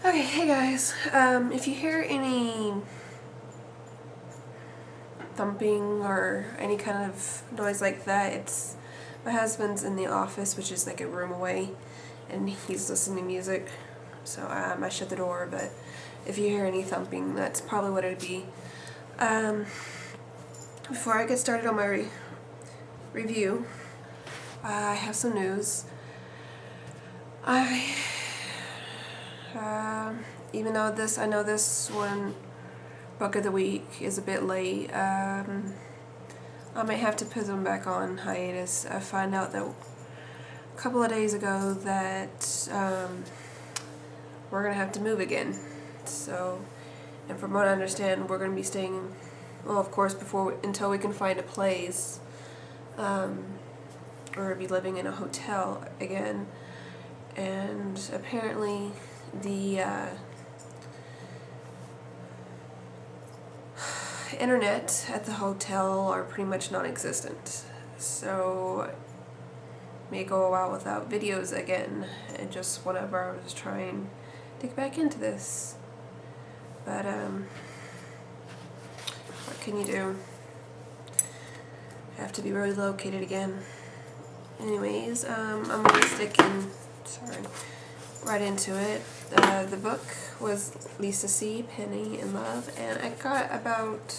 Okay, hey guys. If you hear any thumping or any kind of noise like that, it's my husband's in the office, which is like a room away, and he's listening to music. So I shut the door, but if you hear any thumping, that's probably what it'd be. Before I get started on my review, I have some news. Even though I know this one book of the week is a bit late, I might have to put them back on hiatus. I found out that a couple of days ago that we're gonna have to move again. So, and from what I understand, we're gonna be staying, well, of course, until we can find a place, or be living in a hotel again. And apparently, the internet at the hotel are pretty much non-existent, so may go a while without videos again, and just whenever I was trying to get back into this, but what can you do? Have to be relocated again. Anyways, I'm gonna right into it. The book was Lisa C. Peony in Love, and I got about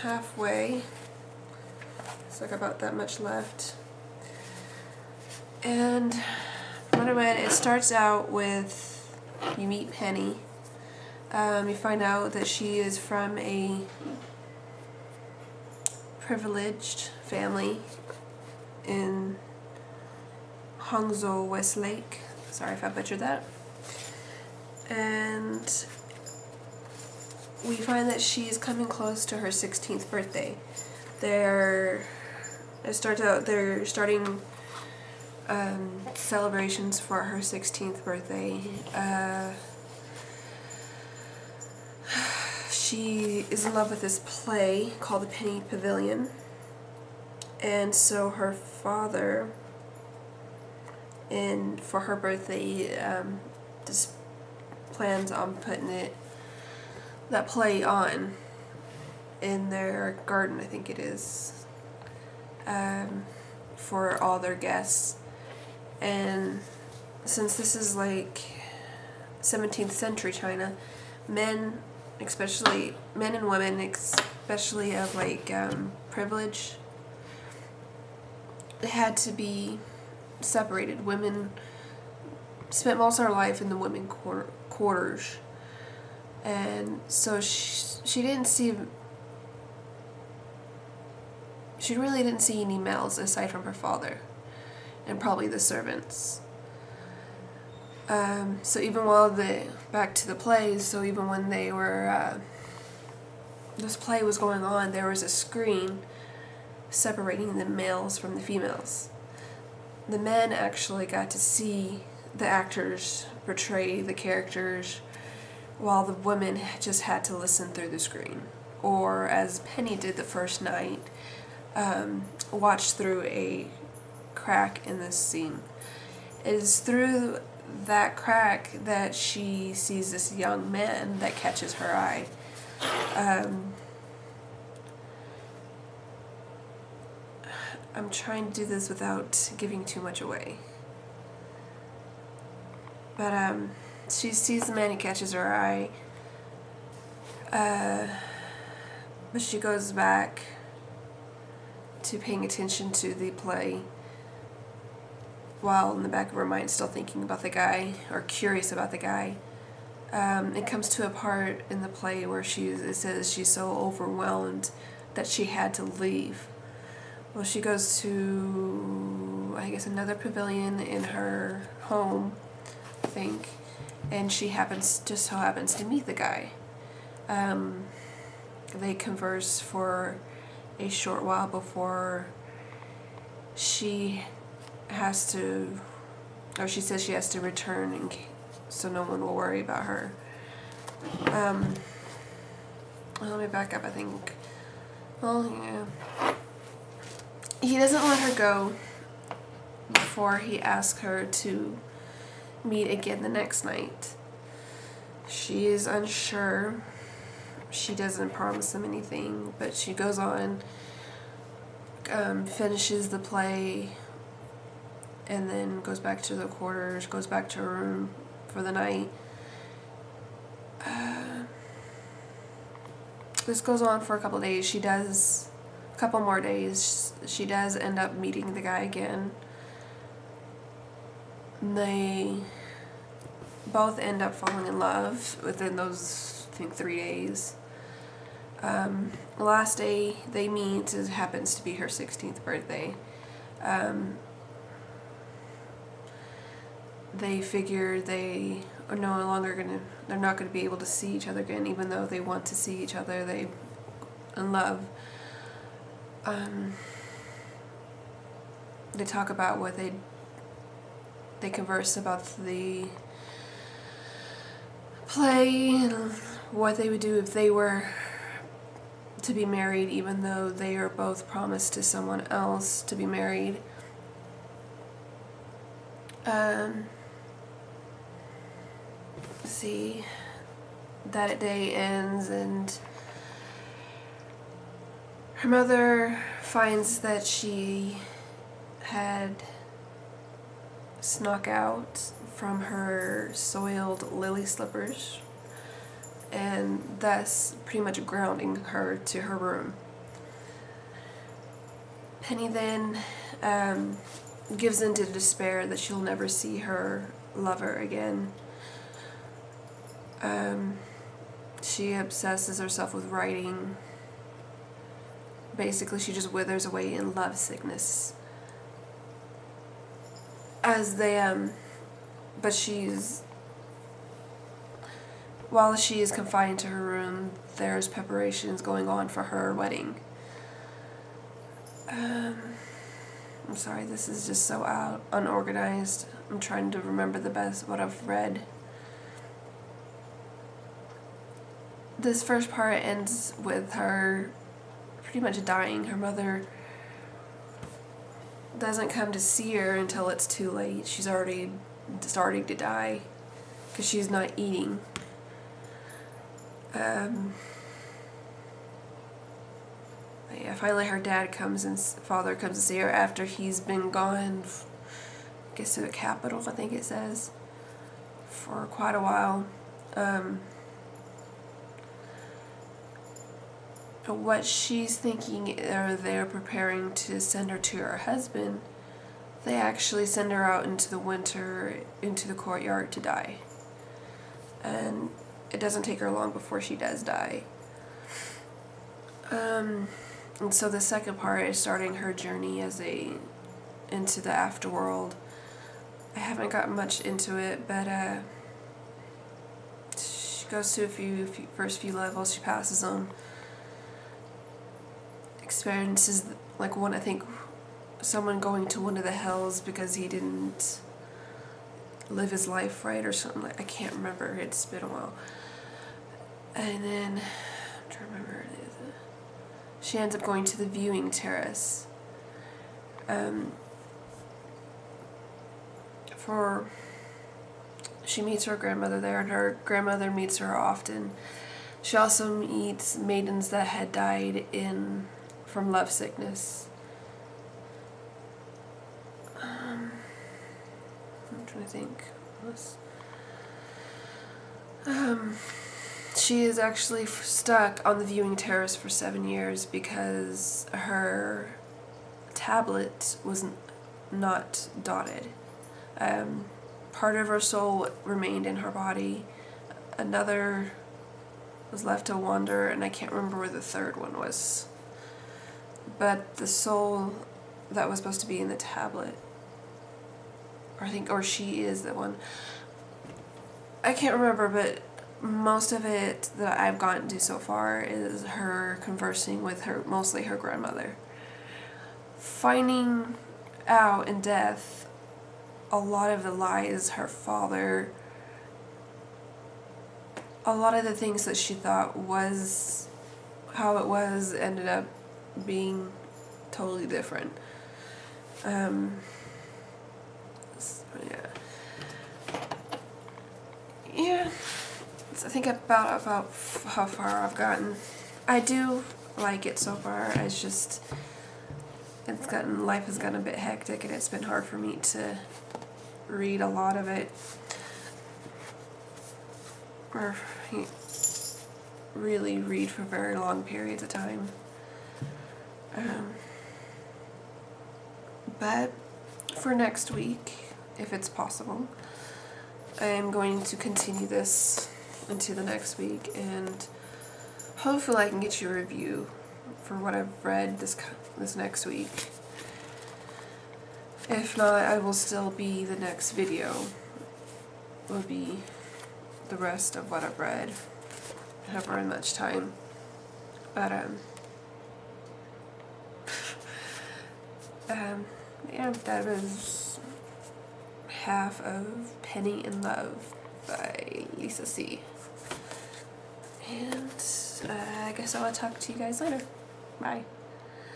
halfway, so I got about that much left. And when I read, it starts out with you meet Penny. You find out that she is from a privileged family in Hangzhou, Westlake. Sorry if I butchered that. And we find that she's coming close to her 16th birthday. They're starting celebrations for her 16th birthday. She is in love with this play called The Penny Pavilion, and so her father, and for her birthday, just plans on putting that play on in their garden, I think it is, for all their guests. And since this is like 17th century China, men and women, especially of like privilege, they had to be separated. Women spent most of her life in the women quarters, and so she really didn't see any males aside from her father and probably the servants. So even back to the plays, so even when they were this play was going on, there was a screen separating the males from the females. The men actually got to see the actors portray the characters, while the women just had to listen through the screen, or as Penny did the first night, watch through a crack in this scene. It is through that crack that she sees this young man that catches her eye. I'm trying to do this without giving too much away. But she sees the man who catches her eye. But she goes back to paying attention to the play, while in the back of her mind still thinking about the guy, or curious about the guy. It comes to a part in the play where it says she's so overwhelmed that she had to leave. Well, she goes to, I guess, another pavilion in her home, I think, and she just so happens to meet the guy. They converse for a short while before she says she has to return so no one will worry about her. Let me back up, I think. Well, yeah. He doesn't let her go before he asks her to meet again the next night. She is unsure. She doesn't promise him anything, but she goes on, finishes the play, and then goes back to the quarters, goes back to her room for the night. This goes on for a couple days. A couple more days, she does end up meeting the guy again. And they both end up falling in love within those, I think, 3 days. The last day they meet happens to be her 16th birthday. They figure they are no longer they're not gonna be able to see each other again, even though they want to see each other. They in love. They talk about what they converse about the play and what they would do if they were to be married, even though they are both promised to someone else to be married. See, that day ends and her mother finds that she had snuck out from her soiled lily slippers, and thus pretty much grounding her to her room. Penny then gives into despair that she'll never see her lover again. She obsesses herself with writing. Basically, she just withers away in love sickness. While she is confined to her room, there's preparations going on for her wedding. I'm sorry, this is just so unorganized. I'm trying to remember what I've read. This first part ends with her pretty much dying. Her mother doesn't come to see her until it's too late. She's already starting to die because she's not eating. Finally her father comes to see her after he's been gone, I guess to the capital, I think it says, for quite a while. What she's thinking, or they're preparing to send her to her husband, they actually send her out into the winter, into the courtyard to die. And it doesn't take her long before she does die. And so the second part is starting her journey into the afterworld. I haven't gotten much into it, but she goes to first few levels. She passes them. Experiences like one, I think, someone going to one of the hells because he didn't live his life right or something. I can't remember. It's been a while. And then I'm trying to remember. She ends up going to the viewing terrace. She meets her grandmother there, and her grandmother meets her often. She also meets maidens that had died from love sickness. I'm trying to think. She is actually stuck on the viewing terrace for 7 years because her tablet was not dotted. Part of her soul remained in her body. Another was left to wander, and I can't remember where the third one was. But the soul that was supposed to be in the tablet, or she is the one. I can't remember, but most of it that I've gotten to so far is her conversing with mostly her grandmother. Finding out in death a lot of the lies her father, a lot of the things that she thought was how it was ended up being totally different. So, yeah. I think about how far I've gotten. I do like it so far. It's just life has gotten a bit hectic, and it's been hard for me to read a lot of it, or really read for very long periods of time. But for next week, if it's possible, I am going to continue this into the next week, and hopefully I can get you a review for what I've read this next week. If not, I will still be, the next video will be the rest of what I've read. I haven't read much time, but yeah, that was half of Penny in Love by Lisa C. And I guess I'll talk to you guys later. Bye.